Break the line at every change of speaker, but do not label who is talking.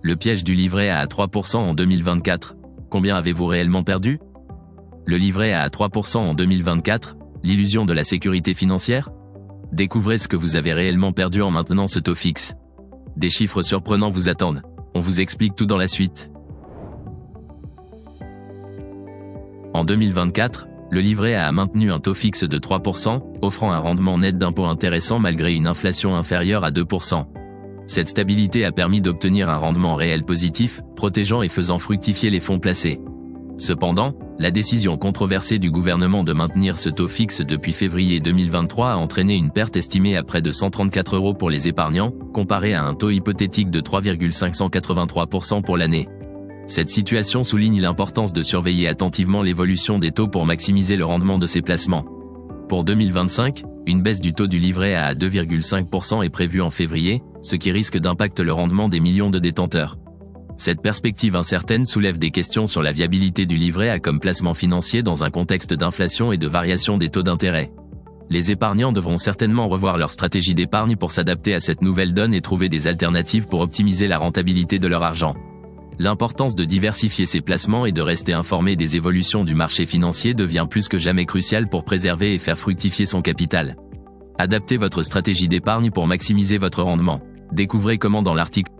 Le piège du livret A à 3% en 2024. Combien avez-vous réellement perdu? Le livret A à 3% en 2024, l'illusion de la sécurité financière? Découvrez ce que vous avez réellement perdu en maintenant ce taux fixe. Des chiffres surprenants vous attendent. On vous explique tout dans la suite. En 2024, le livret A maintenu un taux fixe de 3%, offrant un rendement net d'impôt intéressant malgré une inflation inférieure à 2%. Cette stabilité a permis d'obtenir un rendement réel positif, protégeant et faisant fructifier les fonds placés. Cependant, la décision controversée du gouvernement de maintenir ce taux fixe depuis février 2023 a entraîné une perte estimée à près de 134 € pour les épargnants, comparé à un taux hypothétique de 3,583% pour l'année. Cette situation souligne l'importance de surveiller attentivement l'évolution des taux pour maximiser le rendement de ces placements. Pour 2025, une baisse du taux du livret A à 2,5% est prévue en février, ce qui risque d'impacter le rendement des millions de détenteurs. Cette perspective incertaine soulève des questions sur la viabilité du livret A comme placement financier dans un contexte d'inflation et de variation des taux d'intérêt. Les épargnants devront certainement revoir leur stratégie d'épargne pour s'adapter à cette nouvelle donne et trouver des alternatives pour optimiser la rentabilité de leur argent. L'importance de diversifier ses placements et de rester informé des évolutions du marché financier devient plus que jamais cruciale pour préserver et faire fructifier son capital. Adaptez votre stratégie d'épargne pour maximiser votre rendement. Découvrez comment dans l'article.